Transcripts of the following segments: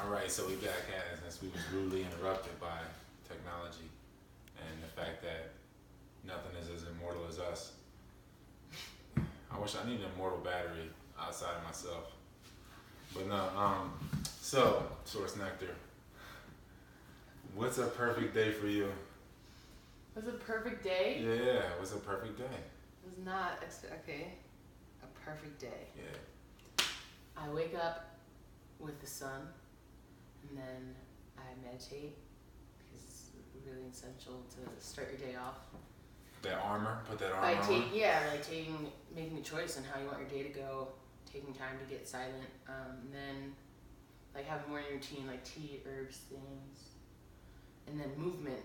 Alright, so we back at it since we was rudely interrupted by technology and the fact that nothing is as immortal as us. I wish I need an immortal battery outside of myself. But no, so, Source Nectar, what's a perfect day for you? What's a perfect day? Yeah, what's a perfect day? It's not, okay, a perfect day. Yeah. I wake up with the sun, and then I meditate, because it's really essential to start your day off. That armor, put that armor on. Making a choice on how you want your day to go, taking time to get silent, and then like have a morning routine like tea, herbs, things, and then movement,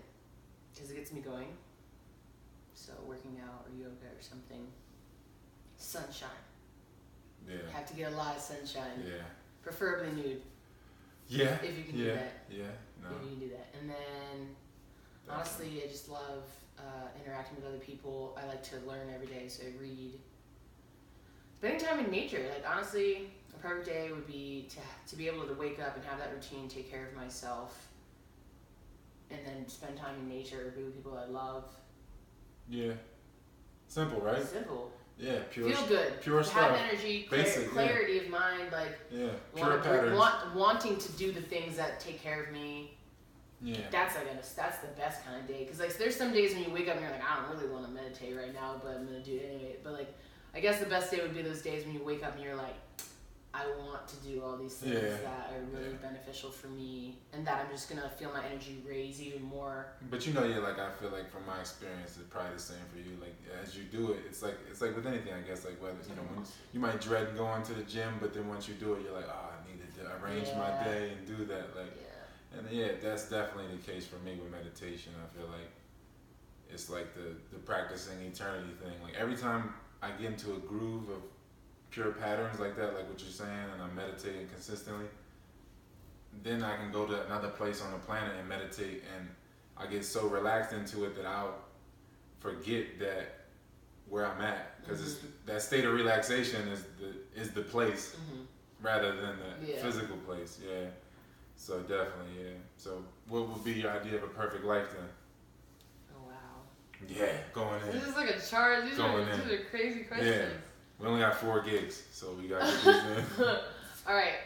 because it gets me going. So working out or yoga or something. Sunshine. Yeah. Have to get a lot of sunshine. Yeah. Preferably nude. Yeah. If you can do that. Yeah. No. If you can do that. And then, honestly, I just love interacting with other people. I like to learn every day, so I read. Spending time in nature. Like, honestly, a perfect day would be to be able to wake up and have that routine, take care of myself, and then spend time in nature, be with people I love. Yeah. Simple, right? Simple. Yeah, pure. Feel good. Pure stuff. Have energy, clarity of mind, like pure patterns. Wanting to do the things that take care of me. Yeah. That's the best kind of day. Cause like there's some days when you wake up and you're like, I don't really want to meditate right now, but I'm gonna do it anyway. But like, I guess the best day would be those days when you wake up and you're like, I want to do all these things that are really beneficial for me, and that I'm just gonna feel my energy raise even more. But I feel like from my experience, it's probably the same for you. Like as you do it, it's like with anything, I guess. Like whether when you might dread going to the gym, but then once you do it, you're like, I needed to arrange my day and do that. Like, and that's definitely the case for me with meditation. I feel like it's like the practicing eternity thing. Like every time I get into a groove of pure patterns like that, like what you're saying, and I'm meditating consistently, then I can go to another place on the planet and meditate, and I get so relaxed into it that I'll forget that where I'm at, because that state of relaxation is the place rather than the physical place. Yeah. So definitely, yeah. So what would be your idea of a perfect life then? Oh wow. Yeah, going in. This is like a charge. These are crazy questions. Yeah. We only got 4 gigs, so we gotta get these in. All right.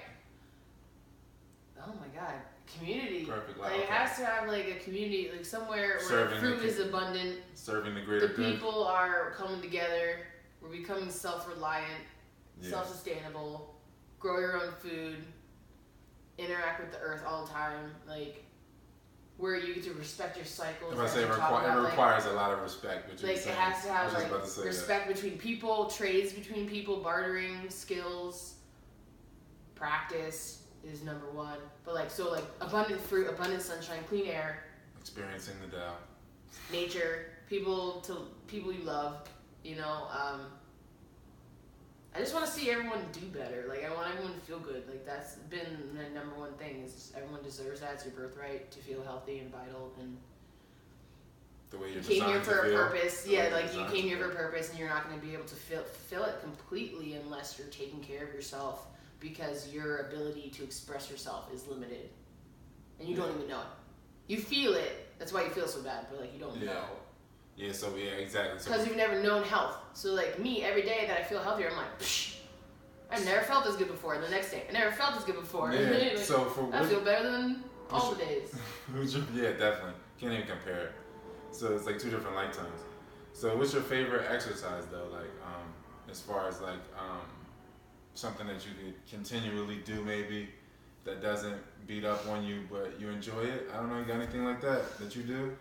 Oh my God, community. Perfect life. Like it has to have like a community, like somewhere where fruit is abundant. Serving the greater good. The people are coming together. We're becoming self-reliant, self-sustainable. Grow your own food. Interact with the earth all the time. Like where you get to respect your cycles. I was say it requires a lot of respect. Which like it has to have like respect between people, trades between people, bartering, skills, practice is number 1. But like abundant fruit, abundant sunshine, clean air, experiencing the Tao, nature, people you love. I just want to see everyone do better. Like I want everyone to feel good. Like that's been the number 1 thing. Is everyone deserves that. It's your birthright to feel healthy and vital. And the way you came here for a purpose. Yeah, like you came here for a purpose, and you're not going to be able to fulfill it completely unless you're taking care of yourself, because your ability to express yourself is limited, and you don't even know it. You feel it. That's why you feel so bad, but like you don't know. Yeah, exactly. Because you've never known health. So like me, every day that I feel healthier, I'm like, psh, I've never felt as good before. The next day, I never felt as good before. Yeah, like, so I feel better than all the days. Yeah, definitely. Can't even compare it. So it's like 2 different lifetimes. So what's your favorite exercise though? Like, as far as like, something that you could continually do maybe that doesn't beat up on you, but you enjoy it? I don't know. You got anything like that you do?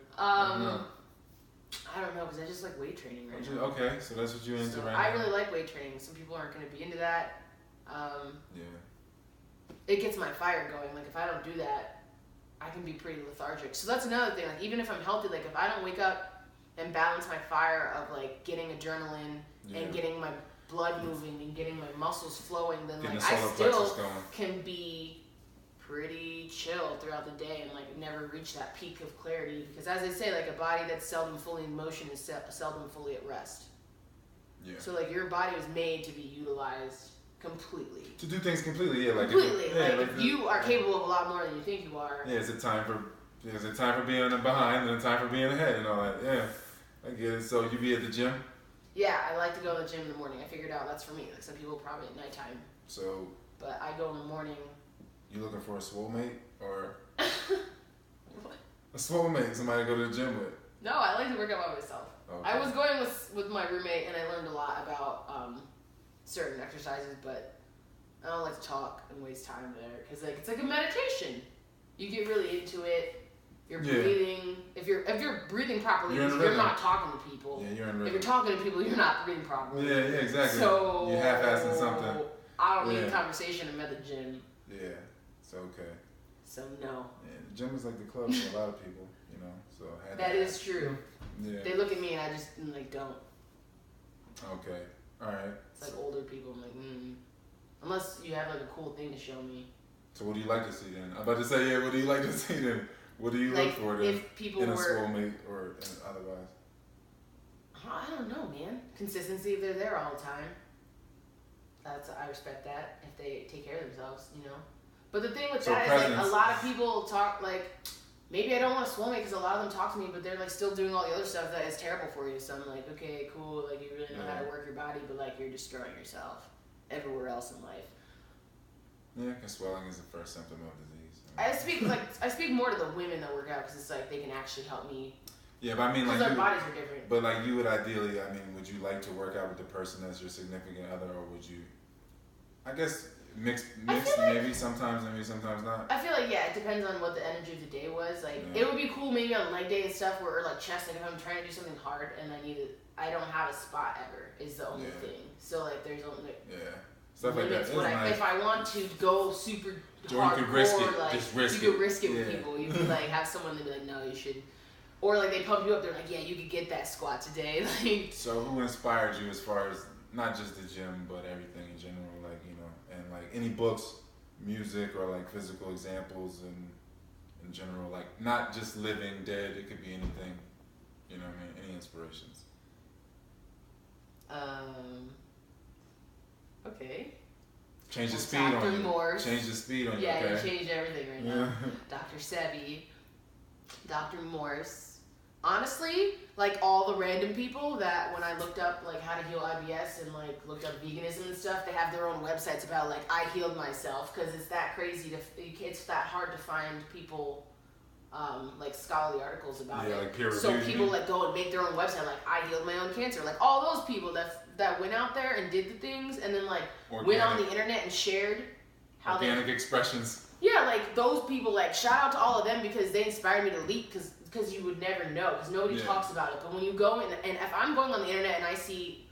I don't know, because I just like weight training right now. Okay, so that's what you're into right now. I really like weight training. Some people aren't going to be into that. It gets my fire going. Like, if I don't do that, I can be pretty lethargic. So that's another thing. Like, even if I'm healthy, like, if I don't wake up and balance my fire of, like, getting adrenaline and getting my blood moving and getting my muscles flowing, then, like, I still can be pretty chill throughout the day and like never reach that peak of clarity, because as they say, like a body that's seldom fully in motion is seldom fully at rest. So like your body was made to be utilized completely. To do things completely, yeah, like completely. If you are capable of a lot more than you think you are. Yeah, it's a time for being behind and a time for being ahead and all that. Yeah, I get it. So you be at the gym? Yeah, I like to go to the gym in the morning. I figured out that's for me. Like some people probably at nighttime. So. But I go in the morning. You looking for a soulmate or? What? A soulmate, somebody to go to the gym with. No, I like to work out by myself. Okay. I was going with my roommate, and I learned a lot about certain exercises, but I don't like to talk and waste time there because it's like a meditation. You get really into it. You're breathing. If you're breathing properly, you're not talking to people. Yeah, you're in rhythm. If you're talking to people, you're not breathing properly. Yeah, exactly. So you're half-assing something. I don't need conversation. I'm at the gym. Yeah, it's okay. So no. Yeah, the gym is like the club for a lot of people, you know. So that is true. Yeah. They look at me and I just don't. Okay. All right. It's like older people. I'm like, unless you have like a cool thing to show me. So what do you like to see then? I'm about to say, yeah. What do you like to see then? What do you look for then? If people in a soulmate or otherwise? I don't know, man. Consistency. If they're there all the time. I respect that. If they take care of themselves, you know. But the thing with that is like a lot of people talk like. Maybe I don't want a soulmate because a lot of them talk to me, but they're like still doing all the other stuff that is terrible for you. So I'm like, okay, cool, like you really know how to work your body, but like you're destroying yourself everywhere else in life. Yeah, because swelling is the first symptom of disease. I speak more to the women that work out because it's like they can actually help me. Yeah, but I mean, like because our bodies are different. But like you would ideally, I mean, would you like to work out with the person that's your significant other, or would you? I guess. Mixed maybe sometimes not. I feel like it depends on what the energy of the day was. Like it would be cool maybe on leg day and stuff or like chest. Like if I'm trying to do something hard and I don't have a spot ever is the only thing. So like there's only stuff like that. Nice. If I want to go super hardcore, you could risk it. Like just risk you could risk it with people. You could like have someone to be like, no, you should. Or like they pump you up. They're like, yeah, you could get that squat today. Like. So who inspired you as far as not just the gym but everything in general? Like and like any books, music, or like physical examples and in general, like not just living, dead, it could be anything, you know what I mean, any inspirations. Okay. Change the speed on you. Morse. Change the speed on you, Yeah, okay? you changed everything right now. Dr. Sebi, Dr. Morse. Honestly, like all the random people that when I looked up like how to heal IBS and like looked up veganism and stuff, they have their own websites about like I healed myself because it's that crazy it's that hard to find people like scholarly articles about it. Like peer review. So people like go and make their own website like I healed my own cancer. Like all those people that went out there and did the things and then like went on the internet and shared how organic expressions. Yeah, like those people, like shout out to all of them because they inspired me to leap because you would never know because nobody talks about it. But when you go in, and if I'm going on the internet and I see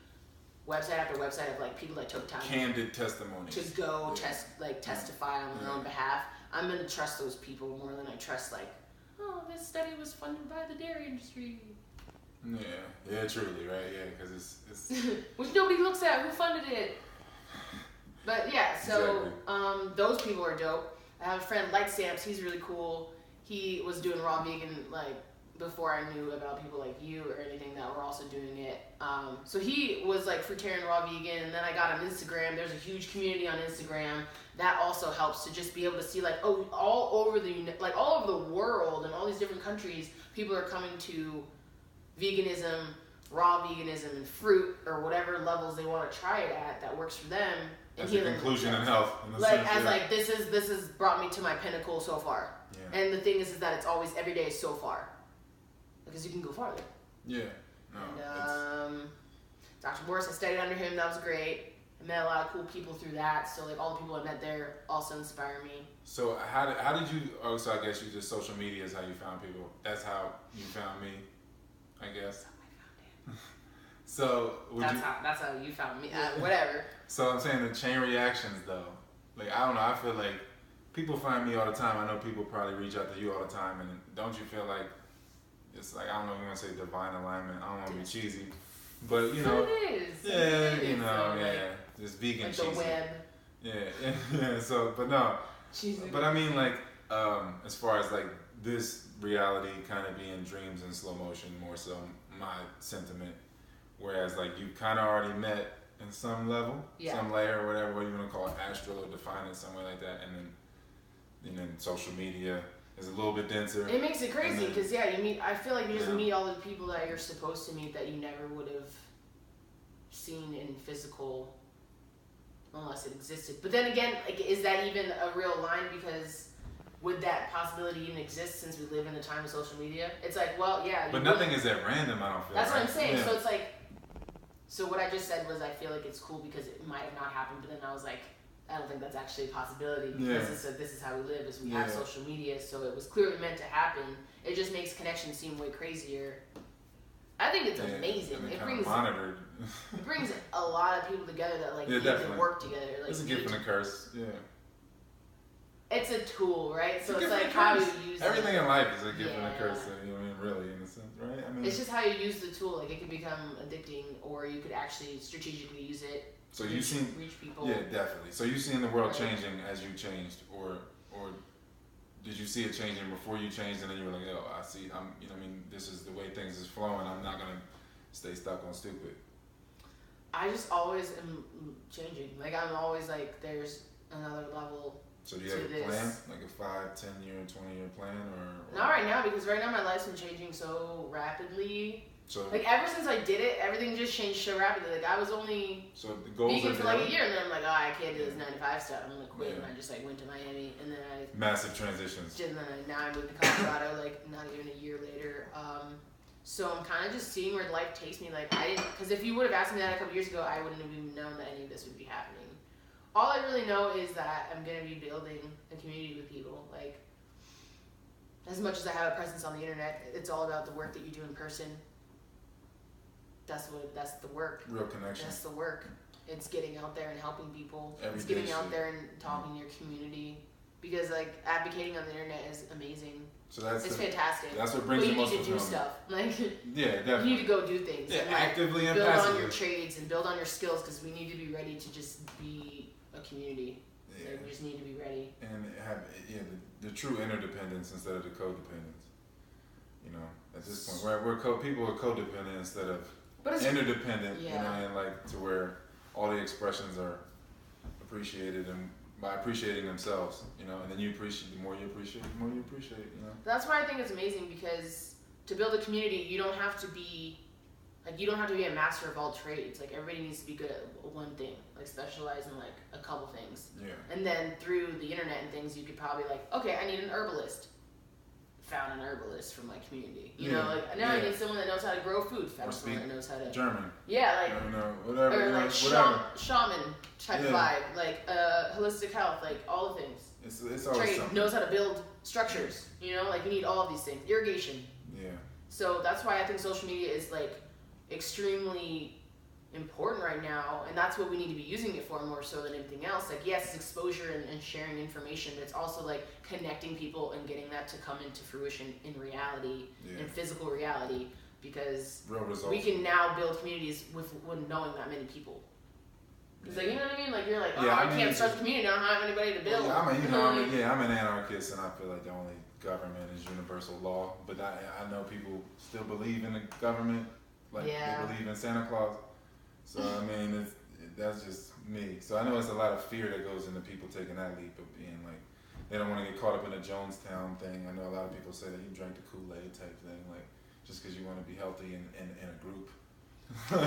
website after website of like people that took time candid testimonies to go testify on their own behalf, I'm gonna trust those people more than I trust like, oh, this study was funded by the dairy industry. Yeah, truly, right? Yeah, because it's which nobody looks at who funded it. But yeah, so those people are dope. I have a friend, Light Stamps, he's really cool. He was doing raw vegan like before I knew about people like you or anything that were also doing it. So he was like fruitarian raw vegan, and then I got on Instagram. There's a huge community on Instagram that also helps to just be able to see like all over the world and all these different countries, people are coming to veganism, raw veganism, and fruit or whatever levels they want to try it at that works for them. That's the conclusion in health. This has brought me to my pinnacle so far. Yeah. And the thing is that it's always every day is so far, because you can go farther. Yeah. No. And, Dr. Morse, I studied under him. That was great. I met a lot of cool people through that. So like all the people I met there also inspire me. So how did you? Oh, so I guess you just social media is how you found people. That's how you found me, I guess. So that's how you found me. Whatever. So I'm saying the chain reactions though. Like I don't know. I feel like people find me all the time. I know people probably reach out to you all the time. And don't you feel like it's like I don't know if you want to say divine alignment. I don't want to be cheesy, but you know. It is. Yeah, you know, just vegan like cheesy. The web. Yeah. So, but no. Cheesy. But I mean, like, as far as like this reality kind of being dreams in slow motion, more so my sentiment. Whereas like you kind of already met in some level, some layer or whatever you want to call it, astral or define it some way like that, and then social media is a little bit denser. It makes it crazy because you meet. I feel like you just meet all the people that you're supposed to meet that you never would have seen in physical, unless it existed. But then again, like, is that even a real line? Because would that possibility even exist since we live in the time of social media? It's like, well, yeah. But nothing is at random. I don't feel. That's what I'm saying. So it's like, so what I just said was I feel like it's cool because it might have not happened, but then I was like, I don't think that's actually a possibility because this is how we live, is we have social media, so it was clearly meant to happen. It just makes connection seem way crazier. I think it's amazing. And it brings monitored. It brings a lot of people together that like need to work together. Like, it's a gift and a curse. Yeah. It's a tool, right? So it's like how you use everything in life is a gift and a curse. You know what I mean? Really, in a sense, right? I mean, it's just how you use the tool. Like, it can become addicting, or you could actually strategically use it. So you've seen reach people. Yeah, definitely. So you've seen the world changing as you changed, or did you see it changing before you changed, and then you were like, oh, I see. This is the way things is flowing. I'm not gonna stay stuck on stupid. I just always am changing. Like, I'm always like, there's another level. So do you have a plan, like a 5, 10 year, 20-year plan, or? Not right now, because right now my life's been changing so rapidly. So, like, ever since I did it, everything just changed so rapidly. Like, I was only vegan for like a year, and then I'm like, oh, I can't do this 9 to 5 stuff. I'm gonna quit, and I just like went to Miami, and then massive transitions. And then now I moved to Colorado, like not even a year later. So I'm kind of just seeing where life takes me. Like, I didn't, because if you would have asked me that a couple years ago, I wouldn't have even known that any of this would be happening. All I really know is that I'm gonna be building a community with people. Like, as much as I have a presence on the internet, it's all about the work that you do in person. That's the work. Real connection. That's the work. It's getting out there and helping people. It's Every getting out there and talking to your community. Because, like, advocating on the internet is amazing. So it's fantastic. That's what brings the most But you need to do stuff. Like, definitely. You need to go do things. Yeah, and, like, actively and build passively. on your trades and build on your skills, because we need to be ready to just be a community. Yeah. Like, we just need to be ready. And have the true interdependence instead of the codependence. You know, at this point, people are codependent instead of interdependent. Yeah. You know, and like to where all the expressions are appreciated, and by appreciating themselves, you know, and then you appreciate, the more you appreciate, you know. That's why I think it's amazing, because to build a community, you don't have to be a master of all trades. Like, everybody needs to be good at one thing, like specialize in like a couple things. Yeah. And then through the internet and things, you could probably like, okay, I need an herbalist. Found an herbalist from my community. You know, like, now I need someone that knows how to grow food. Found someone that knows how to German. Yeah, like whatever. Or like whatever. Shaman type vibe, like holistic health, like all the things. It's always Trade something. knows how to build structures. You know, like, you need all of these things. Irrigation. Yeah. So that's why I think social media is like extremely important right now, and that's what we need to be using it for more so than anything else. Like, yes, it's exposure and sharing information, but it's also like connecting people and getting that to come into fruition in reality, in physical reality, because we can now build communities with knowing that many people. It's like, you know what I mean? Like, you're like, oh, I can't start the community, I don't have anybody to build. Yeah, I'm an anarchist, and I feel like the only government is universal law, but I know people still believe in the government, like they believe in Santa Claus. So, I mean, that's just me. So I know it's a lot of fear that goes into people taking that leap of being like, they don't want to get caught up in a Jonestown thing. I know a lot of people say that you drank the Kool-Aid type thing, like, just because you want to be healthy in a group.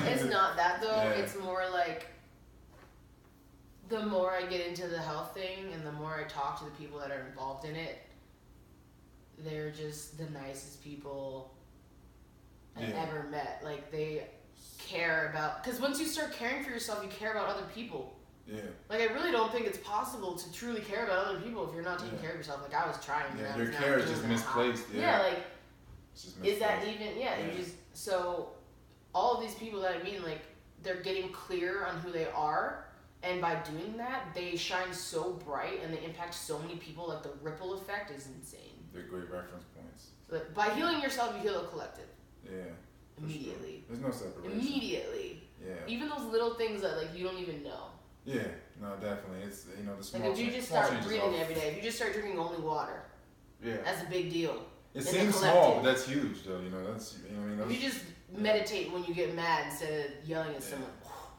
It's not that, though. Yeah. It's more like, the more I get into the health thing and the more I talk to the people that are involved in it, they're just the nicest people I've ever met. Like, they care about, because once you start caring for yourself, you care about other people. Yeah. Like, I really don't think it's possible to truly care about other people if you're not taking care of yourself. Like, I was trying. Yeah, your care is just misplaced. Yeah, like, is that even? Yeah, you just, so all of these people that I mean, like, they're getting clear on who they are, and by doing that, they shine so bright and they impact so many people. Like, the ripple effect is insane. They're great reference points. So, by healing yourself, you heal a collective. Yeah. Immediately. Sure. There's no separation. Immediately. Yeah. Even those little things that, like, you don't even know. Yeah. No, definitely. It's, you know, the small like, if you just start breathing every day, if you just start drinking only water, that's a big deal. It seems small, but that's huge, though. You know, that's, you know what I mean? If you just meditate when you get mad instead of yelling at someone.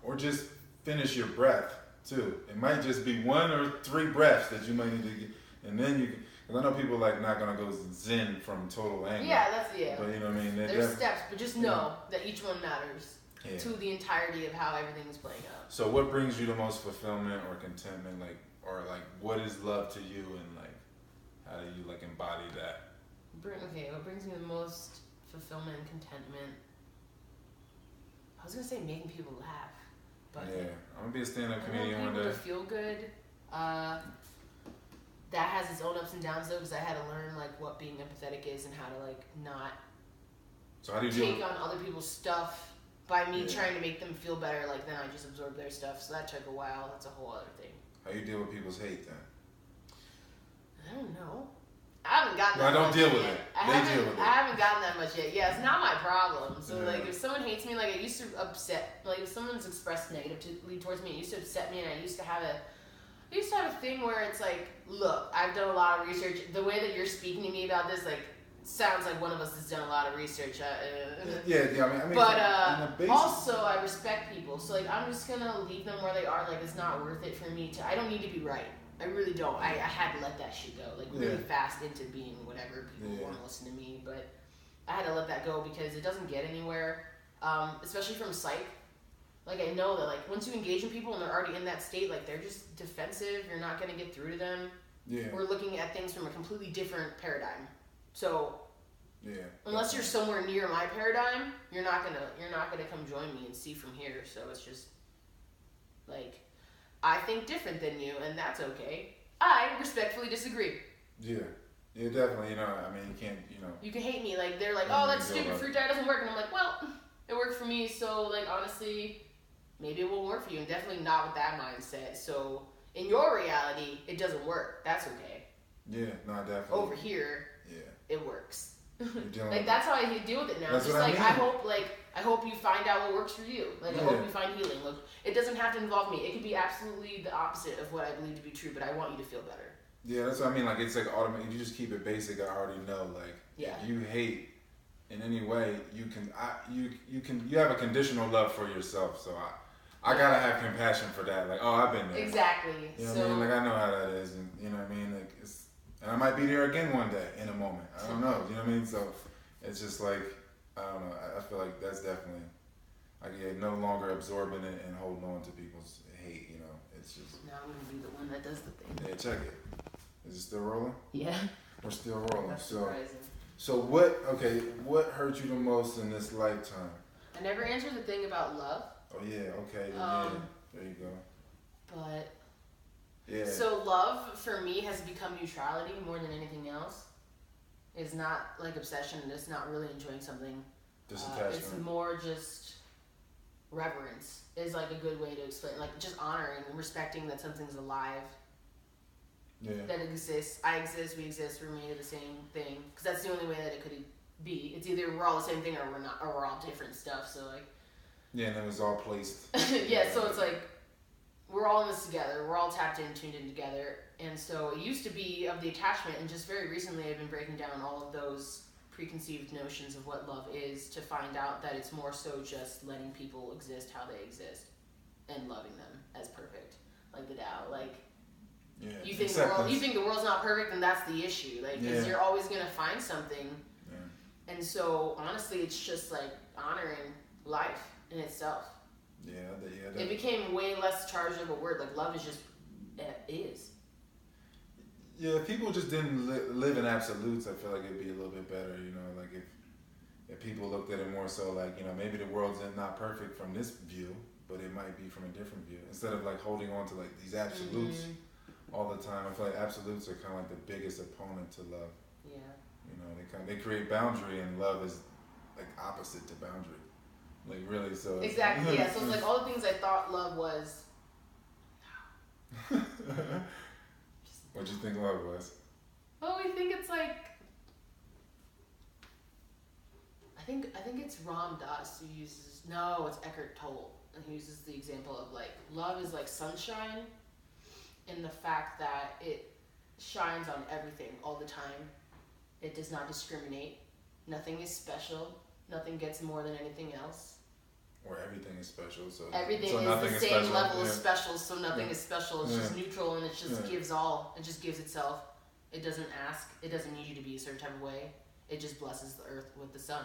Or just finish your breath too. It might just be 1 or 3 breaths that you might need to get, and then you can. Because I know people like not gonna go zen from total anger. Yeah, that's yeah. But you know what I mean. There's steps, but just know that each one matters to the entirety of how everything is playing out. So, what brings you the most fulfillment or contentment, or what is love to you, and how do you embody that? What brings me the most fulfillment and contentment? I was gonna say making people laugh, but I'm gonna be a stand-up comedian one day. People to feel good. That has its own ups and downs though, because I had to learn what being empathetic is and how to not. So how do you take on other people's stuff by me trying to make them feel better? Then I just absorb their stuff. So that took a while. That's a whole other thing. How you deal with people's hate then? I don't know. I haven't gotten that much. I don't deal with it. Deal with it. I haven't gotten that much yet. Yeah, it's not my problem. So if someone hates me, it used to upset. If someone's expressed negatively towards me, it used to upset me, and I used to have a thing where it's look, I've done a lot of research. The way that you're speaking to me about this, sounds like one of us has done a lot of research. I mean, but also I respect people, so I'm just gonna leave them where they are. It's not worth it for me to. I don't need to be right. I really don't. I had to let that shit go, really fast into being whatever people want to listen to me. But I had to let that go because it doesn't get anywhere, especially from psych. I know that once you engage in people and they're already in that state, they're just defensive. You're not gonna get through to them. Yeah. We're looking at things from a completely different paradigm. So unless you're somewhere near my paradigm, you're not gonna come join me and see from here. So it's just I think different than you, and that's okay. I respectfully disagree. Yeah, definitely. I mean, you can't. You can hate me. They're oh, that stupid fruit dye doesn't work, and I'm well, it worked for me. So honestly, maybe it won't work for you, and definitely not with that mindset. So in your reality, it doesn't work. That's okay. Yeah, no, definitely. Over here, it works. Like that's how I deal with it now. That's just what I mean. I hope you find out what works for you. I hope you find healing. Look, it doesn't have to involve me. It could be absolutely the opposite of what I believe to be true, but I want you to feel better. Yeah, that's what I mean. It's automatic. You just keep it basic. I already know. If you hate in any way, you have a conditional love for yourself. So I gotta have compassion for that. I've been there. Exactly. You know what I mean? I know how that is, and you know what I mean. And I might be there again one day in a moment. I don't know. You know what I mean? So it's just I don't know. I feel that's definitely no longer absorbing it and holding on to people's hate. It's just. Now I'm gonna be the one that does the thing. Yeah, check it. Is it still rolling? Yeah. We're still rolling. That's surprising. So what hurt you the most in this lifetime? I never answered the thing about love. Oh yeah. Okay. There you go. But. Yeah. So love for me has become neutrality more than anything else. It's not obsession. It's not really enjoying something. Disattachment. It's more just reverence is a good way to explain. Just honoring and respecting that something's alive. Yeah. That exists. I exist. We exist. We're made of the same thing. Because that's the only way that it could be. It's either we're all the same thing or we're not, or we're all different stuff. So Yeah, and it was all placed. Yeah. So it's we're all in this together. We're all tapped in, tuned in together. And so it used to be of the attachment, and just very recently I've been breaking down all of those preconceived notions of what love is to find out that it's more so just letting people exist how they exist and loving them as perfect. The Tao. Yeah, you think the world's not perfect, and that's the issue. Because you're always going to find something. Yeah. And so honestly, it's just honoring life in itself. Yeah, it became way less charged of a word. Love is just is. Yeah, if people just didn't live in absolutes, I feel it'd be a little bit better. If people looked at it more so maybe the world's not perfect from this view, but it might be from a different view. Instead of holding on to these absolutes all the time, I feel absolutes are kind of the biggest opponent to love. Yeah. They create boundary, and love is opposite to boundary. Really, so exactly, yeah. So it's all the things I thought love was. What'd you think love was? Well, we think it's I think it's Ram Dass who uses. No, it's Eckhart Tolle, and he uses the example of love is sunshine, in the fact that it shines on everything all the time. It does not discriminate. Nothing is special. Nothing gets more than anything else. or everything is special. So everything so is nothing the same special. level of special. So nothing is special. It's Yeah. just neutral, and it just Yeah. gives all. It just gives itself. It doesn't ask. It doesn't need you to be a certain type of way. It just blesses the earth with the sun,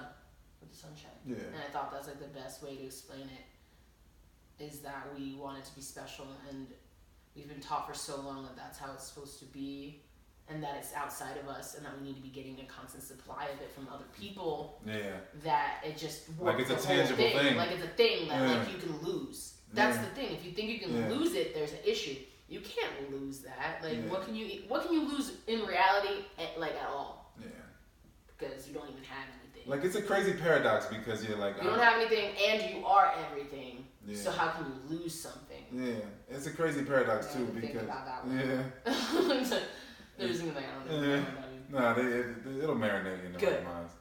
with the sunshine. Yeah. And I thought that's like the best way to explain it. Is that we want it to be special, and we've been taught for so long that that's how it's supposed to be, and that it's outside of us, and that we need to be getting a constant supply of it from other people. Yeah. That it just Like it's a the whole tangible thing. Like it's a thing that Yeah. like you can lose. That's Yeah. the thing. If you think you can Yeah. lose it, there's an issue. You can't lose that. Like Yeah. what can you lose in reality like at all? Yeah. Because you don't even have anything. Like it's a crazy paradox because you're like you don't have anything and you are everything. Yeah. So how can you lose something? Yeah, it's a crazy paradox Yeah, too think because about that one. yeah. They're just gonna be like, I don't know. Yeah. About you. No, it'll marinate in their Good. minds.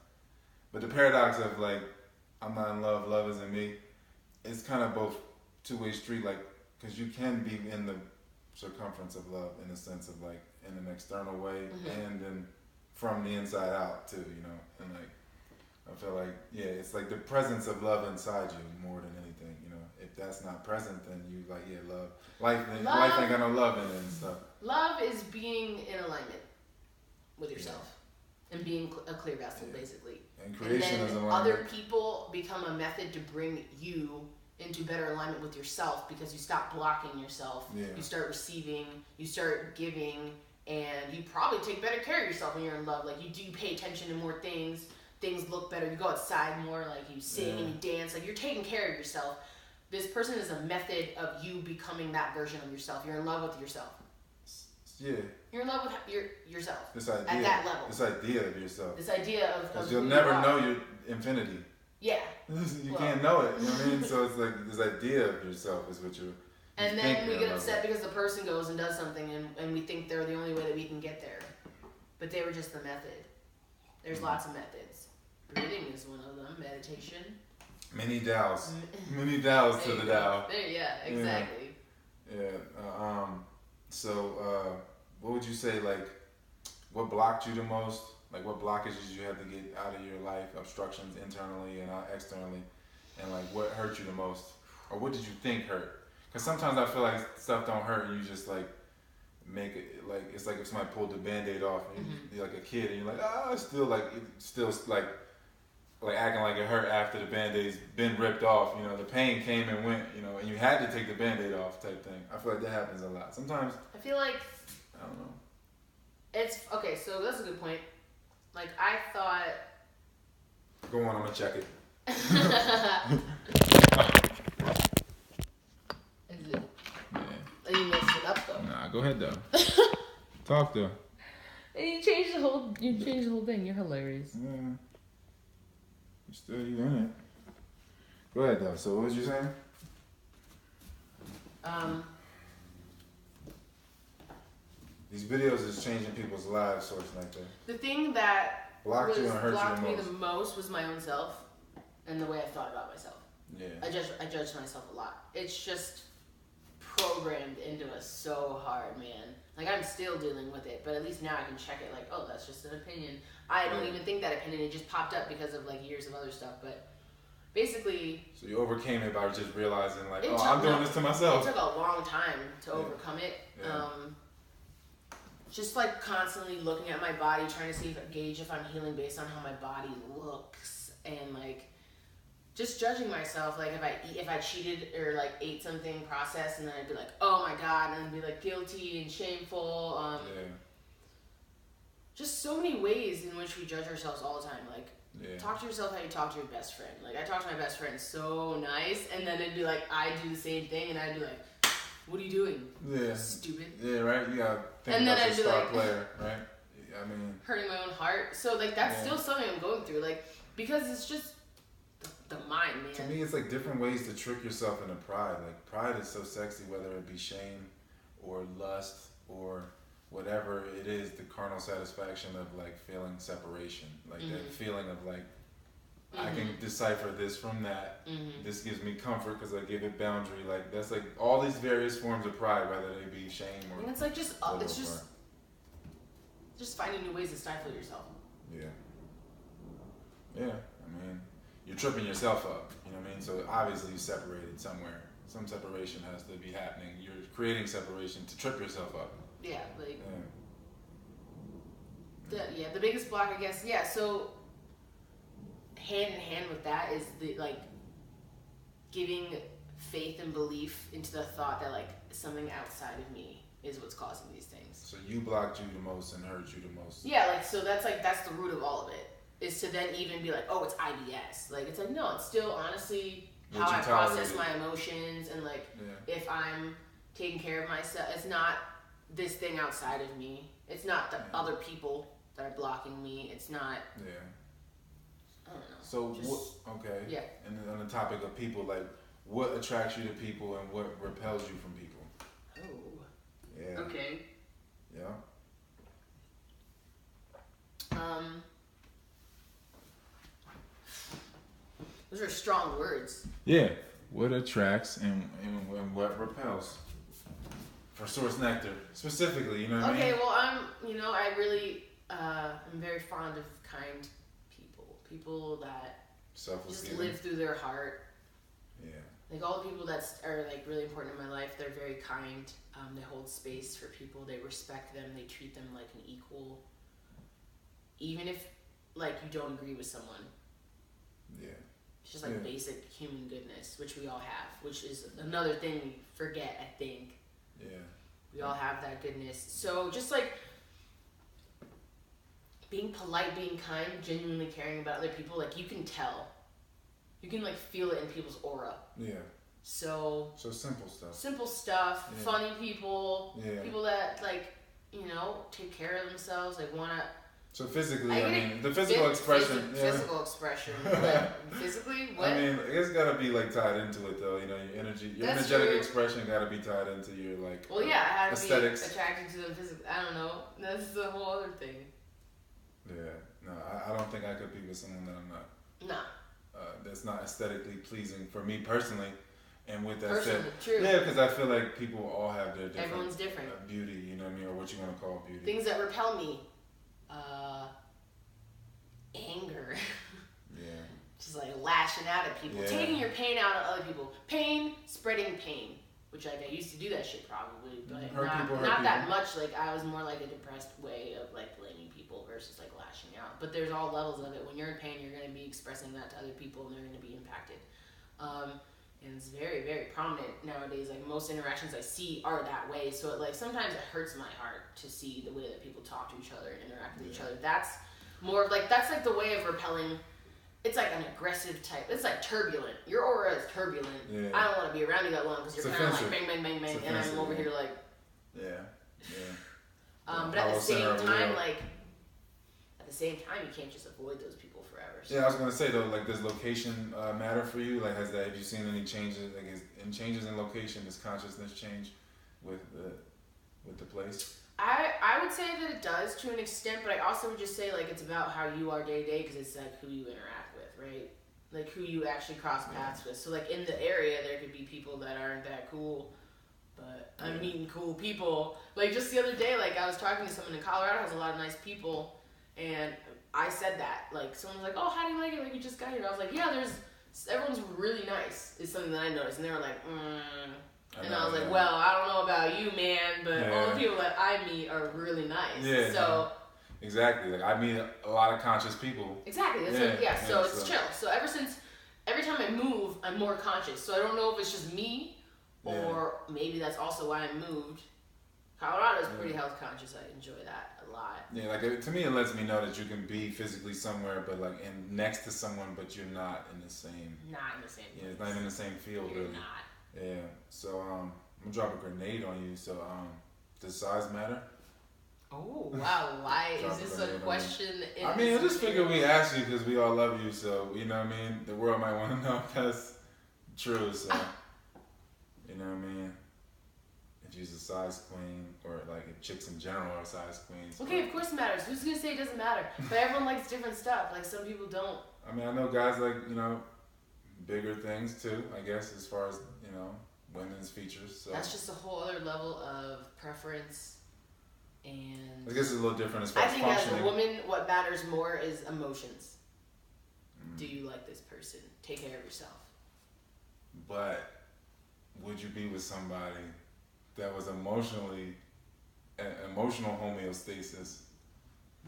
But the paradox of like, I'm not in love, love isn't me. It's kind of both two-way street, like, because you can be in the circumference of love in the sense of like in an external way and then from the inside out too, you know. And like, I feel like it's like the presence of love inside you more than anything, you know. If that's not present, then you like love. Life ain't got no love in it and stuff. Love is being in alignment with yourself and being a clear vessel, basically. And creation and is then alignment. other people become a method to bring you into better alignment with yourself because you stop blocking yourself. Yeah. You start receiving, you start giving, and you probably take better care of yourself when you're in love. Like you do pay attention to more things. Things look better. You go outside more. Like you sing and you dance. Like you're taking care of yourself. This person is a method of you becoming that version of yourself. You're in love with yourself. Yeah. You're in love with yourself. This idea. At that level. This idea of yourself. This idea of Because who you'll you never are. know your infinity. Yeah. You can't know it. You know what I mean? So it's like this idea of yourself is what you And think then we you're get in love upset with. because the person goes and does something and we think they're the only way that we can get there. But they were just the method. There's lots of methods. Breathing is one of them. Meditation. Many Dows. Many Dows to the Dow. Exactly. Yeah. So, what would you say, like, what blocked you the most? Like, what blockages you had to get out of your life, obstructions internally and externally? And, like, what hurt you the most? Or what did you think hurt? Because sometimes I feel like stuff don't hurt and you just, like, make it, like, it's like if somebody pulled the Band-Aid off and you're like a kid and you're like, it's still, like, acting like it hurt after the Band-Aid's been ripped off, you know, the pain came and went, you know, and you had to take the Band-Aid off type thing. I feel like that happens a lot. Sometimes, I feel like I don't know. it's, okay, so that's a good point. Like, I thought... Go on, I'm gonna check it. Is it? Yeah. You messed it up, though. Nah, go ahead, though. Talk though. You changed the whole thing. You're hilarious. Yeah. You in it. Go ahead, though. So what was you saying? These videos is changing people's lives, sort of like that. The thing that Blocked you and hurt blocked you me the most. the most was my own self and the way I thought about myself. Yeah. I judge myself a lot. It's just programmed into us so hard, man. Like, I'm still dealing with it, but at least now I can check it like, oh, that's just an opinion. I don't even think that opinion. It just popped up because of, like, years of other stuff. But basically... So you overcame it by just realizing, like, I'm I'm doing this to myself. It took a long time to overcome it. Yeah. Just, like, constantly looking at my body, trying to gauge if I'm healing based on how my body looks. And, like... just judging myself, like if I cheated or like ate something processed, and then I'd be like, oh my god, and I'd be like guilty and shameful. Just so many ways in which we judge ourselves all the time. Like, talk to yourself how you talk to your best friend. Like, I talk to my best friend so nice, and then it'd be like I do the same thing, and I'd be like, what are you doing? Yeah. Stupid. Yeah, right. You gotta think And then about I'd your be star like- player, right? I mean, Hurting my own heart. So like that's still something I'm going through. Like, because it's just the mind, man. to me, it's like different ways to trick yourself into pride. Like, pride is so sexy, whether it be shame or lust or whatever it is, the carnal satisfaction of like feeling separation, like that feeling of like, I can decipher this from that. This gives me comfort because I give it boundary. Like, that's like all these various forms of pride, whether they be shame or. And it's like just whatever it's just finding new ways to stifle yourself. Yeah. Yeah. I mean, you're tripping yourself up. You know what I mean? So obviously you separated somewhere. Some separation has to be happening. You're creating separation to trip yourself up. Yeah, like. Yeah. The biggest block, I guess. Yeah. So hand in hand with that is the like giving faith and belief into the thought that like something outside of me is what's causing these things. So you blocked you the most and hurt you the most. Yeah, like so that's the root of all of it. Is to then even be like, oh, it's IBS. Like it's like no, it's still honestly how I process my emotions and like if I'm taking care of myself. It's not this thing outside of me. It's not the other people that are blocking me. It's not. Yeah. I don't know. So okay. Yeah. And then on the topic of people, like what attracts you to people and what repels you from people? Oh. Yeah. Okay. Yeah. Those are strong words. Yeah. What attracts and what repels? For Source Nectar, specifically, you know what I mean? Okay, well, I really, I'm very fond of kind people. People that just live through their heart. Yeah. Like, all the people that are, like, really important in my life, they're very kind. They hold space for people. They respect them. They treat them like an equal. Even if, like, you don't agree with someone. Yeah. It's just, like, basic human goodness, which we all have. Which is another thing we forget, I think. Yeah. We all have that goodness. So just like being polite, being kind, genuinely caring about other people, like you can tell. You can like feel it in people's aura. Yeah. So simple stuff. Simple stuff, funny people, people that like, take care of themselves, like wanna. So physically, the physical expression. Physical expression. Like, physically, what? I mean, it's gotta be like tied into it though. Your energy, your energetic expression gotta be tied into your like. Well, yeah, I have aesthetics. To be attracted to the physical. I don't know. That's the whole other thing. Yeah, no, I don't think I could be with someone that I'm not. No. That's not aesthetically pleasing for me personally. And with that said, true. Yeah, because I feel like people all have their different. Everyone's different. Beauty, you know what I mean, or what you want to call beauty. Things that repel me. Anger. Yeah. Just like lashing out at people. Taking your pain out on other people. Pain, spreading pain. Which like I used to do that shit probably, but not that much. Like I was more like a depressed way of like blaming people versus like lashing out. But there's all levels of it. When you're in pain, you're going to be expressing that to other people and they're going to be impacted. And it's very, very prominent nowadays. Like most interactions I see are that way. So it like sometimes it hurts my heart to see the way that people talk to each other and interact with each other. That's more of like that's like the way of repelling. It's like an aggressive type. It's like turbulent. Your aura is turbulent. Yeah. I don't want to be around you that long because you're kind of like bang, bang, bang, bang, and I'm over here like. Yeah. But at the same time, you can't just avoid those people forever. So. Yeah, I was gonna say though, like, does location matter for you? Like, have you seen any changes? Like, changes in location, does consciousness change with the place? I would say that it does to an extent, but I also would just say like it's about how you are day to day because it's like who you interact with, right? Like who you actually cross paths with. So like in the area there could be people that aren't that cool, but I'm meeting cool people. Like just the other day, like I was talking to someone in Colorado has a lot of nice people, and I said that like someone was like, "Oh, how do you like it? Like you just got here." I was like, "Yeah, everyone's really nice." Is something that I noticed, and they were like, And I was like, well, I don't know about you, man, but all the people that I meet are really nice. Yeah. So. Exactly. Like, I meet a lot of conscious people. Exactly. So it's chill. So every time I move, I'm more conscious. So I don't know if it's just me or maybe that's also why I moved. Colorado's pretty health conscious. I enjoy that a lot. Yeah, like to me, it lets me know that you can be physically somewhere, but like next to someone, but you're not in the same. Not in the same. Yeah, it's not even in the same field. You're really. not. Yeah, so I'm gonna drop a grenade on you. So does size matter? Oh wow! Why is this a question? I mean, I just figured we asked you because we all love you. So you know what I mean. The world might want to know if that's true. So you know what I mean. If you're a size queen, or like if chicks in general are size queens. Okay, of course it matters. Who's gonna say it doesn't matter? But everyone likes different stuff. Like some people don't. I mean, I know guys like bigger things too, I guess, as far as women's features. So that's just a whole other level of preference, and I guess it's a little different as far as functioning. I think as a woman, what matters more is emotions. do you like this person? Take care of yourself. But would you be with somebody that was emotional homeostasis?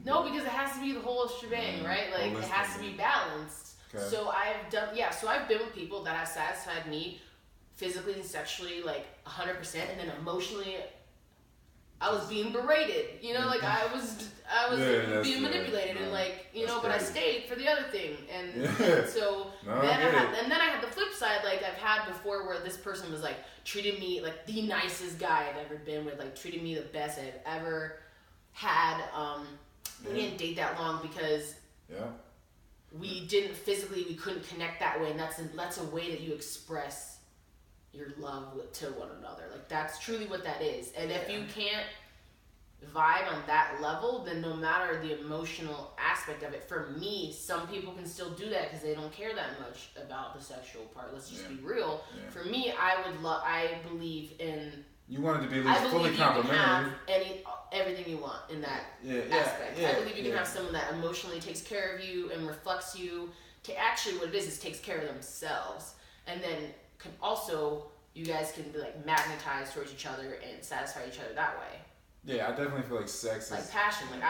No, because it has to be the whole shebang, right? Like, it has to be balanced. Okay. So I've been with people that have satisfied me physically and sexually, like, 100%, and then emotionally, I was being berated, you know, like, I was being manipulated, and, like, you know, but I stayed for the other thing, and so, then I had the flip side, like, I've had before, where this person was, like, treated me, like, the nicest guy I've ever been with, like, treated me the best I've ever had. We didn't date that long because we couldn't connect that way, and that's a way that you express your love to one another. Like, that's truly what that is. And if you can't vibe on that level, then no matter the emotional aspect of it, for me, some people can still do that because they don't care that much about the sexual part. Let's just be real. For me, I believe in... You wanted to be at least fully complimentary. I believe you can have everything you want in that aspect. I believe you can have someone that emotionally takes care of you and reflects you to actually what it is takes care of themselves. And then can also, you guys can be like magnetized towards each other and satisfy each other that way. Yeah, I definitely feel like sex is... Like passion. Like,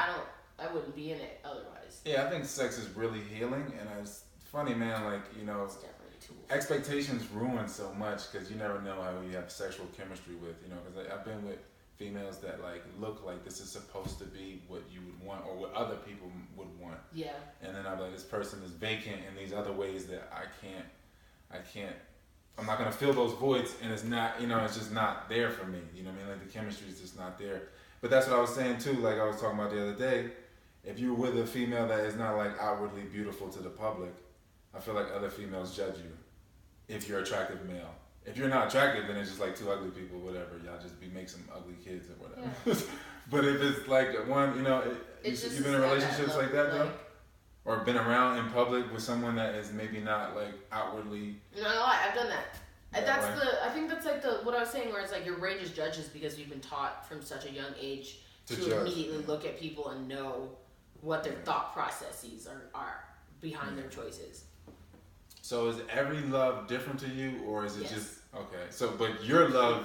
I wouldn't be in it otherwise. Yeah, I think sex is really healing, and it's funny, man, like, you know... It's definitely expectations ruin so much because you never know how you have sexual chemistry with, you know, because I've been with females that like look like this is supposed to be what you would want or what other people would want. Yeah. And then I'm like, this person is vacant in these other ways that I'm not going to fill those voids, and it's not, you know, it's just not there for me. You know what I mean? Like, the chemistry is just not there. But that's what I was saying too, like I was talking about the other day. If you're with a female that is not like outwardly beautiful to the public, I feel like other females judge you if you're attractive male. If you're not attractive, then it's just like two ugly people, whatever. Y'all just make some ugly kids or whatever. Yeah. But if it's like one, you know, you've been in relationships like that though? Or been around in public with someone that is maybe not like outwardly... No, I've done that. I think that's like what I was saying, where it's like your range is judges because you've been taught from such a young age to immediately look at people and know what their thought processes are behind their choices. So is every love different to you, or is it just okay? So, but your love,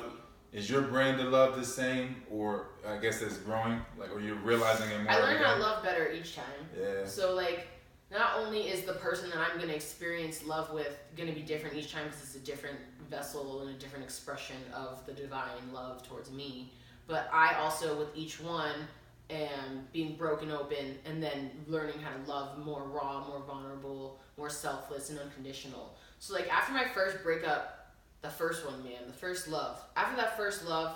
is your brand of love the same, or I guess it's growing, like, or you're realizing it more? I learn how to love better each time. Yeah. So like, not only is the person that I'm gonna experience love with gonna be different each time because it's a different vessel and a different expression of the divine love towards me, but I also with each one am being broken open and then learning how to love more raw, more vulnerable, more selfless and unconditional. So like after my first breakup, the first one, man, the first love, after that first love,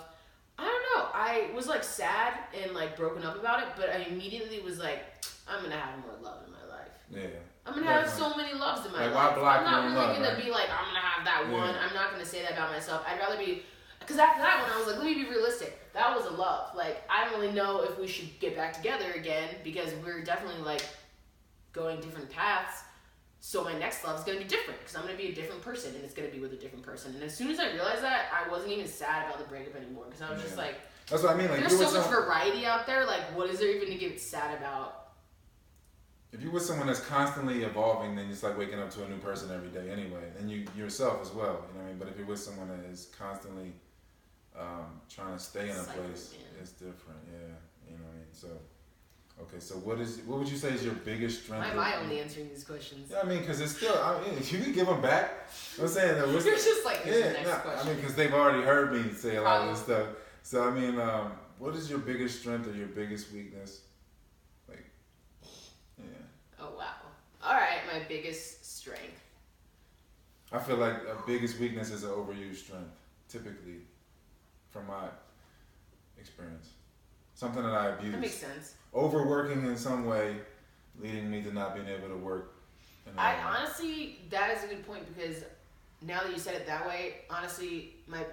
I don't know, I was like sad and like broken up about it, but I immediately was like, I'm gonna have more love in my life. Yeah. I'm gonna have so many loves in my life. I'm not really gonna be like, I'm gonna have that one. I'm not gonna say that about myself. I'd rather be, because after that one, I was like, let me be realistic. That was a love. Like, I don't really know if we should get back together again because we're definitely like going different paths. So my next love is going to be different because I'm going to be a different person and it's going to be with a different person. And as soon as I realized that, I wasn't even sad about the breakup anymore because I was just like, that's what I mean. Like, there's so much variety out there. Like, what is there even to get sad about? If you're with someone that's constantly evolving, then it's like waking up to a new person every day anyway. And you yourself as well, you know what I mean? But if you're with someone that is constantly trying to stay in a place, it's different, you know what I mean? So, okay, so what would you say is your biggest strength? Why am I only answering these questions? Yeah, I mean, because it's still, I mean, if you can give them back, I'm saying that. You're just like, here's the next question. I mean, because they've already heard me say a lot of this stuff. So, I mean, what is your biggest strength or your biggest weakness? Like, yeah. Oh, wow. All right, my biggest strength. I feel like a biggest weakness is an overused strength, typically, from my experience. Something that I abuse. That makes sense. Overworking in some way, leading me to not being able to work. Honestly, that is a good point because now that you said it that way, honestly, my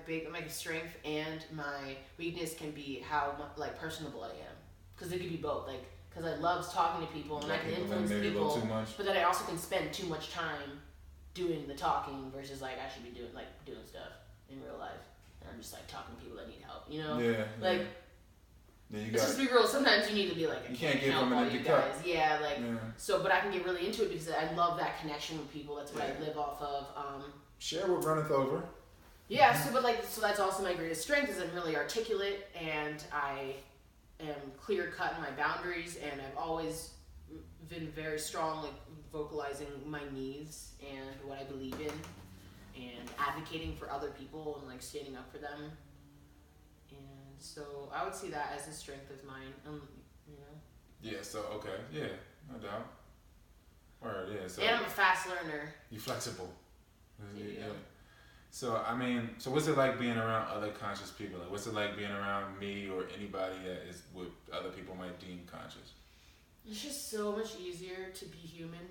strength and my weakness can be how like personable I am. Because it could be both. Like, because I love talking to people and I can influence people, but then I also can spend too much time doing the talking versus like I should be doing stuff in real life. And I'm just like talking to people that need help, you know? Yeah. Like. Yeah, Let's just be real. Sometimes you need to be like, you can't give them an empty cup. Yeah, like so. But I can get really into it because I love that connection with people. That's what I live off of. Share what runneth over. Yeah. So that's also my greatest strength is I'm really articulate and I am clear cut in my boundaries and I've always been very strong like vocalizing my needs and what I believe in and advocating for other people and like standing up for them. So I would see that as a strength of mine, you know. Yeah. So okay. Yeah. No doubt. Word. Yeah. So. And I'm a fast learner. You flexible. Yeah. So I mean, so what's it like being around other conscious people? Like, what's it like being around me or anybody that is what other people might deem conscious? It's just so much easier to be human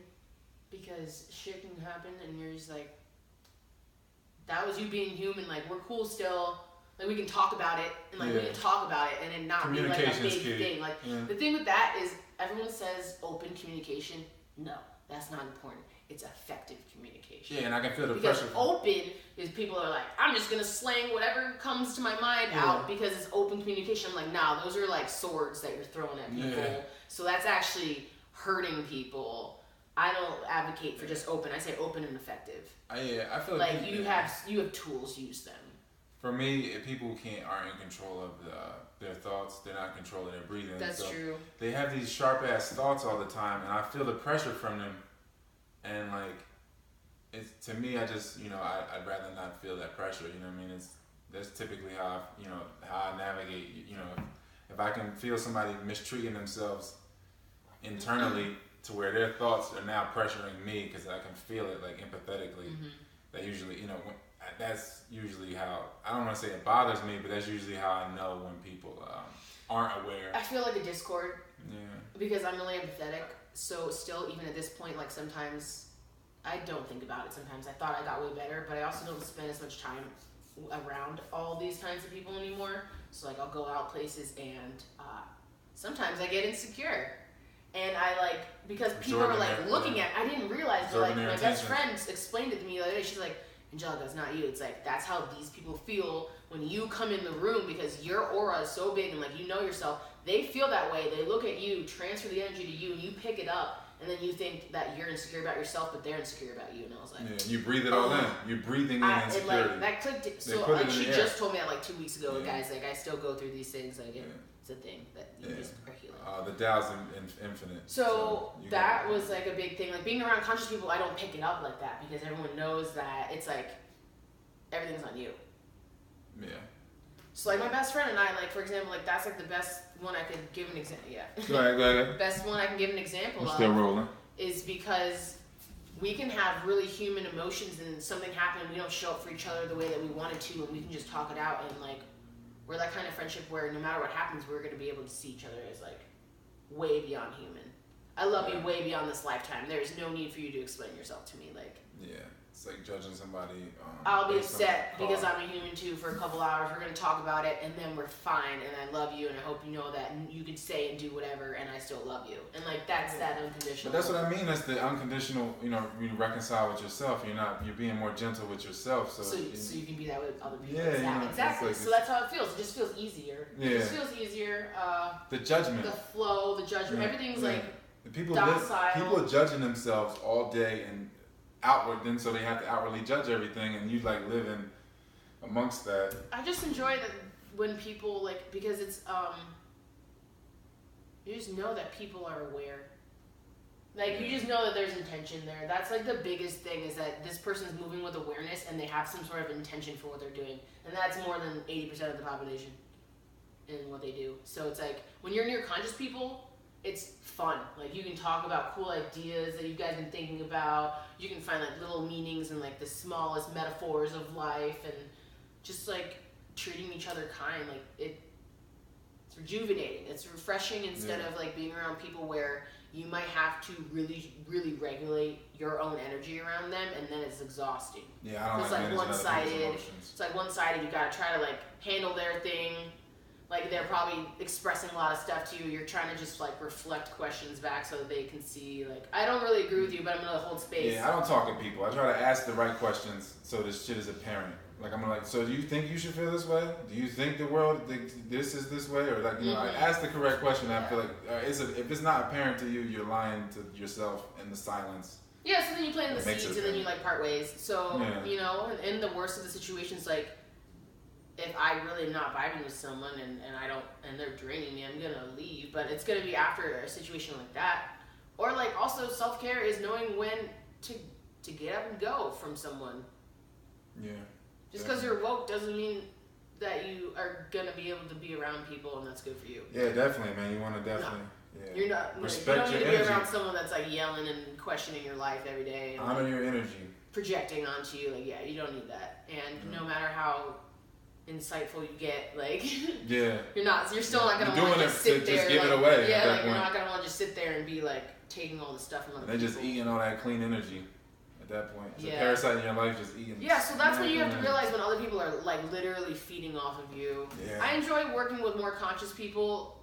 because shit can happen and you're just like, that was you being human. Like we're cool still. Like we can talk about it and like we can talk about it and it not be like a big thing. Like the thing with that is everyone says open communication. No, that's not important. It's effective communication. Yeah, and I can feel the because pressure. Open is people are like, I'm just gonna slang whatever comes to my mind out because it's open communication. I'm like, nah, those are like swords that you're throwing at people. Yeah. So that's actually hurting people. I don't advocate for just open. I say open and effective. I feel like you have tools. Use them. For me, if people aren't in control of their thoughts, they're not controlling their breathing. That's true. They have these sharp ass thoughts all the time, and I feel the pressure from them. And like, it's to me, I just I'd rather not feel that pressure. You know what I mean? That's typically how I navigate. You know, if I can feel somebody mistreating themselves internally to where their thoughts are now pressuring me because I can feel it like empathetically. That usually that's usually how, I don't want to say it bothers me, but that's usually how I know when people aren't aware. I feel like a discord. Yeah. Because I'm really empathetic. So still, even at this point, like sometimes I don't think about it. Sometimes I thought I got way better, but I also don't spend as much time around all these kinds of people anymore. So like I'll go out places and sometimes I get insecure. And I like, because people are like looking at, I didn't realize, but like my best friend explained it to me the other day. She's like, Angelica, it's not you. It's like, that's how these people feel when you come in the room because your aura is so big and like you know yourself. They feel that way. They look at you, transfer the energy to you, and you pick it up. And then you think that you're insecure about yourself, but they're insecure about you. And I was like, yeah, you breathe it all in. You're breathing in insecurity. Like, that clicked. So like she just told me that like 2 weeks ago, guys. Like I still go through these things. Like it's a thing that you just are healing. The Tao's infinite. So that was like a big thing. Like being around conscious people, I don't pick it up like that because everyone knows that it's like everything's on you. Yeah. So like my best friend and I, like for example, like that's like the best one I could give an example. Yeah. Go ahead. Best one I can give an example of. Still rolling. Is because we can have really human emotions and something happened and we don't show up for each other the way that we wanted to and we can just talk it out and like we're that kind of friendship where no matter what happens we're going to be able to see each other as like way beyond human. I love you way beyond this lifetime. There's no need for you to explain yourself to me. Like it's like judging somebody. I'll be upset because I'm a human too for a couple hours. We're going to talk about it and then we're fine and I love you and I hope you know that you can say and do whatever and I still love you. And like that's that unconditional. But that's what I mean. That's the unconditional, you reconcile with yourself. You're being more gentle with yourself. So you can be that with other people. Yeah, exactly. Like so that's how it feels. It just feels easier. Yeah. It just feels easier. The judgment. The flow, the judgment. Everything's like people docile. People are judging themselves all day and outward, then so they have to outwardly judge everything, and you like live in amongst that. I just enjoy that when people like because it's you just know that people are aware. Like you just know that there's intention there. That's like the biggest thing is that this person's moving with awareness and they have some sort of intention for what they're doing, and that's more than 80% of the population in what they do. So it's like when you're near conscious people. It's fun. Like you can talk about cool ideas that you guys been thinking about. You can find like little meanings in like the smallest metaphors of life and just like treating each other kind. Like it's rejuvenating. It's refreshing instead of like being around people where you might have to really, really regulate your own energy around them and then it's exhausting. Yeah, I don't it's like one-sided. It's like one-sided. You gotta try to like handle their thing. Like they're probably expressing a lot of stuff to you. You're trying to just like reflect questions back so that they can see. Like I don't really agree with you, but I'm gonna hold space. Yeah, I don't talk to people. I try to ask the right questions so this shit is apparent. Like I'm like, so do you think you should feel this way? Do you think the world this is this way, or like you know, I ask the correct question. I feel like if it's not apparent to you, you're lying to yourself in the silence. Yeah, so then you plant the seeds and then you like part ways. So you know, in the worst of the situations, like if I really am not vibing with someone and I don't and they're draining me, I'm gonna leave. But it's gonna be after a situation like that, or like also self care is knowing when to get up and go from someone. Yeah. Just because you're woke doesn't mean that you are gonna be able to be around people and that's good for you. Yeah, definitely, man. You want to definitely. No. Yeah. You're not. Respect you don't your need to be energy. around someone that's like yelling and questioning your life every day. And honor your energy. Projecting onto you, like you don't need that. And no matter how insightful you get, like you're still not gonna want to just sit there. Just give like, it away. Yeah, like you're not gonna want to just sit there and be like taking all the stuff from other people. They're just eating all that clean energy. At that point, it's a parasite in your life, just eating. Yeah, so that's what you have to realize when other people are like literally feeding off of you. Yeah. I enjoy working with more conscious people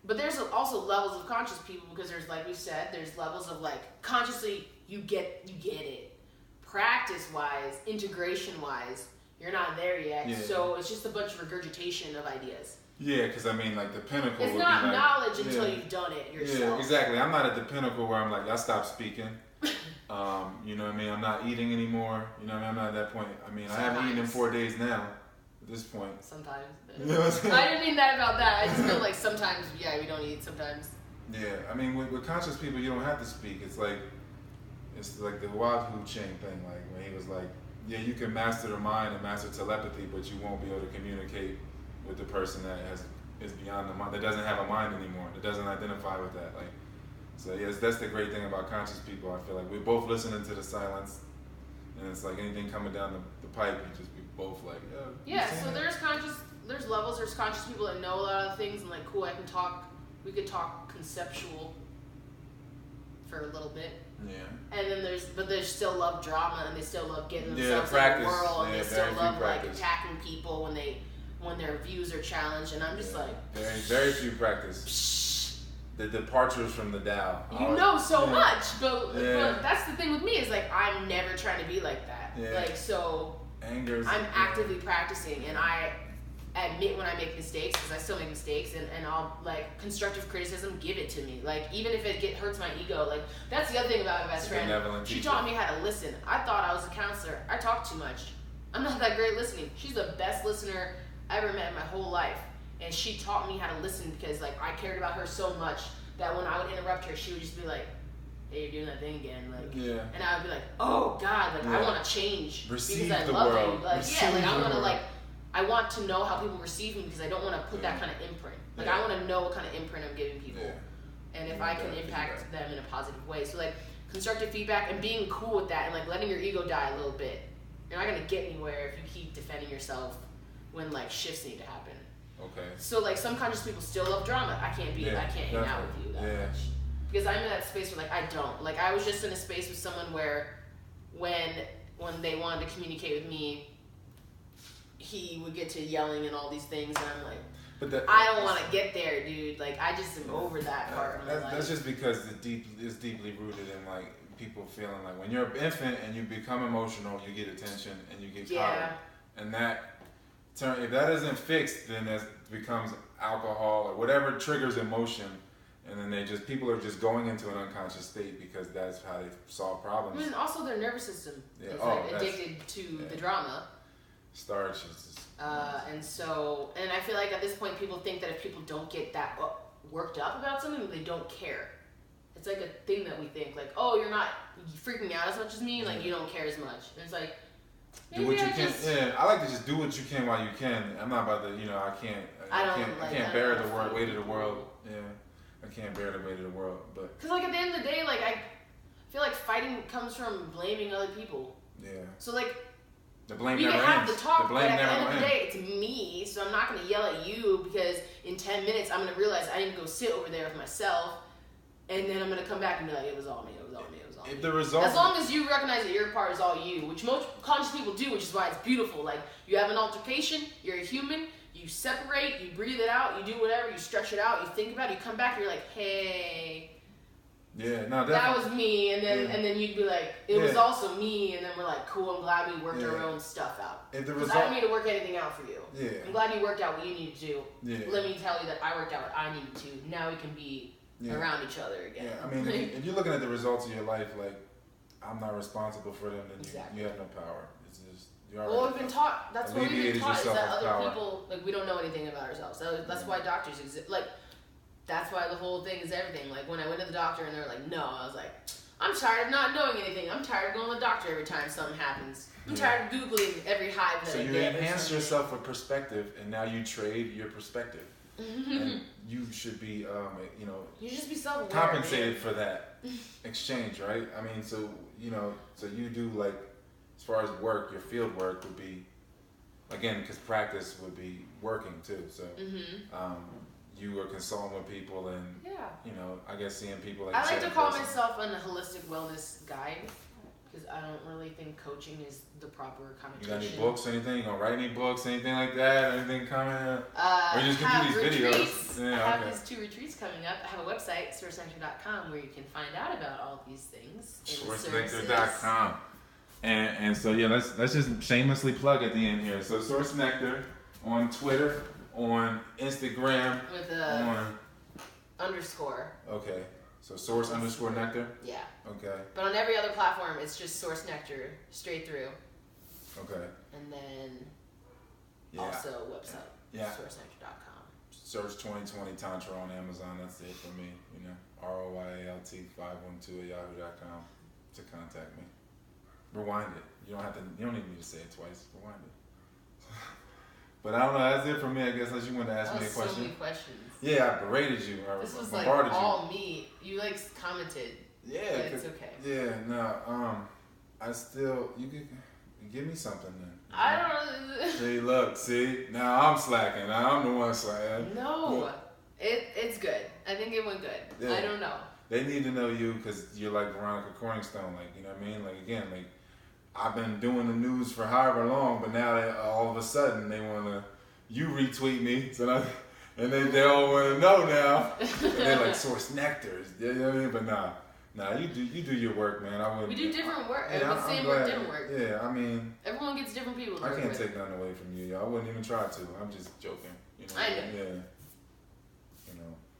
but there's also levels of conscious people because there's, like we said, there's levels of like consciously you get it. Practice wise, integration wise, you're not there yet. Yeah. So it's just a bunch of regurgitation of ideas. Yeah, because I mean, like the pinnacle. It's not knowledge until you've done it yourself. Yeah, exactly. I'm not at the pinnacle where I'm like, I stopped speaking. You know what I mean? I'm not eating anymore. You know what I mean? I'm not at that point. I mean, sometimes. I haven't eaten in 4 days now. At this point. Sometimes. You know what I'm saying? I didn't mean that about that. I just feel like sometimes, we don't eat sometimes. Yeah, I mean, with conscious people, you don't have to speak. It's like the Wadhu Ching thing, like when he was like, yeah, you can master the mind and master telepathy, but you won't be able to communicate with the person that is beyond the mind, that doesn't have a mind anymore, that doesn't identify with that. Like, so yes, that's the great thing about conscious people. I feel like we're both listening to the silence, and it's like anything coming down the pipe, we both like, yeah. So there's levels. There's conscious people that know a lot of things, and like, cool, we could talk conceptual for a little bit. Yeah. And then there's still love drama, and they still love getting themselves in the world, and they still love like attacking people when their views are challenged, and I'm just like, very, very few practice. The departures from the Tao. You know so much, but that's the thing with me is like I'm never trying to be like that. Yeah. Like so, I'm actively practicing, and I admit when I make mistakes because I still make mistakes, and I'll like constructive criticism, give it to me. Like even if it hurts my ego, like that's the other thing about my best friend. She taught me how to listen. I thought I was a counselor. I talk too much. I'm not that great at listening. She's the best listener I ever met in my whole life. And she taught me how to listen because like I cared about her so much that when I would interrupt her, she would just be like, "Hey, you're doing that thing again." Like, and I would be like, "Oh God, like I want to change because I love you." Like, like I want to I want to know how people receive me because I don't want to put that kind of imprint. Like I want to know what kind of imprint I'm giving people, and if I can impact them in a positive way. So like constructive feedback and being cool with that and like letting your ego die a little bit. You're not gonna get anywhere if you keep defending yourself when like shifts need to happen. Okay. So like some conscious people still love drama. I can't hang out with you that much. Because I'm in that space where like I don't. Like I was just in a space with someone where when they wanted to communicate with me, he would get to yelling and all these things and I'm like I don't want to get there, dude. Like I just am over that part of my life. That's just because it's deeply rooted in like people feeling like when you're an infant and you become emotional, you get attention and you get power. And if that isn't fixed, then that becomes alcohol or whatever triggers emotion, and then people are just going into an unconscious state because that's how they solve problems. I mean, also their nervous system is addicted to the drama. Starch is and I feel like at this point people think that if people don't get that worked up about something, they don't care. It's like a thing that we think like, oh, you're not freaking out as much as me, like you don't care as much. And it's like, do what you can. Yeah, I like to just do what you can while you can. I'm not about to, I can't bear the weight of the world. Yeah, I can't bear the weight of the world. But because like at the end of the day, like I feel like fighting comes from blaming other people. Yeah. So like the blame we never can have ends. the talk, the but at the end of the day, it's me. So I'm not gonna yell at you because in 10 minutes I'm gonna realize I need to go sit over there with myself, and then I'm gonna come back and be like, it was all me. It was all me. As long as you recognize that your part is all you, which most conscious people do, which is why it's beautiful. Like, you have an altercation, you're a human, you separate, you breathe it out, you do whatever, you stretch it out, you think about it, you come back, you're like, hey, Yeah, no, definitely. That was me, and then you'd be like, it was also me, and then we're like, cool, I'm glad we worked our own stuff out. Because I don't need to work anything out for you. Yeah. I'm glad you worked out what you needed to do. Yeah. Let me tell you that I worked out what I needed to. Now we can be around each other again. Yeah, I mean, if you're looking at the results of your life, like, I'm not responsible for them, then you have no power. It's just, we've been taught, that's what we've been taught, is that other power. people, like, we don't know anything about ourselves. That's why doctors exist. Like, that's why the whole thing is everything. Like, when I went to the doctor and they were like, no, I was like, I'm tired of not knowing anything. I'm tired of going to the doctor every time something happens. I'm tired of Googling every hive that I get. So you enhance yourself with perspective, and now you trade your perspective. And you should be, you just be self-aware, compensated for that exchange, right? I mean, so you do, like, as far as work, your field work would be, again, because practice would be working too. So, you were consulting with people and, I guess seeing people like I like to call myself a holistic wellness guide because I don't really think coaching is the proper connotation. You got any books, anything? You gonna write any books, anything like that? Anything coming up? Or you just have do these retreats. videos? I have these 2 retreats coming up. I have a website, sourcenectar.com, where you can find out about all these things. Sourcenectar.com. And so let's just shamelessly plug at the end here. So Source Nectar on Twitter, on Instagram, with a underscore. Okay. So Source _ Nectar? Yeah. Okay. But on every other platform, it's just Source Nectar, straight through. Okay. And then also website, sourcenectar.com. Search 2020 Tantra on Amazon. That's it for me. ROYALT 512 yahoo.com to contact me. Rewind it. You don't need me to say it twice. Rewind it. But I don't know. That's it for me, I guess. Unless you wanted to ask me a question. So many questions. Yeah, I berated you. This was like all me. You like commented. Yeah, but it's okay. Yeah, no. I still you give me something then. I don't know. See, look, now I'm slacking. Now I'm the one slacking. No, it's good. I think it went good. Yeah. I don't know. They need to know you because you're like Veronica Corningstone. Like, you know what I mean? Like, again, like, I've been doing the news for however long, but now all of a sudden they want to, you retweet me, and they all want to know now. And they're like, Source Nectars. You know what I mean? But nah, you do your work, man. I wouldn't. We do different work. Yeah, the same work, different work. Yeah, I mean. Everyone gets different people to I work can't with. take nothing away from you. I wouldn't even try to. I'm just joking. I know. Yeah.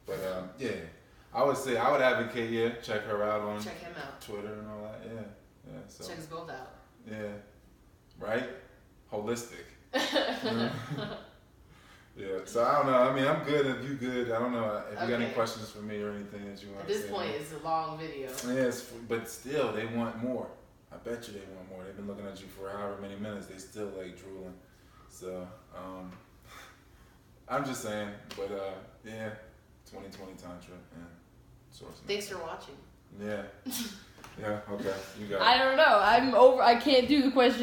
But yeah. I would say, I would advocate, check her out on check him out. Twitter and all that. Yeah. So. Check us both out. Yeah. Right? Holistic. Yeah. So I don't know. I mean, I'm good if you good. I don't know if you got any questions for me or anything that you want to say. At this point, it's a long video. Yes, but still, they want more. I bet you they want more. They've been looking at you for however many minutes. They still like drooling. So, I'm just saying. But yeah, 2020 Tantra and Source. Thanks for watching. Yeah. Yeah. Okay. You got it. I don't know. I'm over. I can't do the question.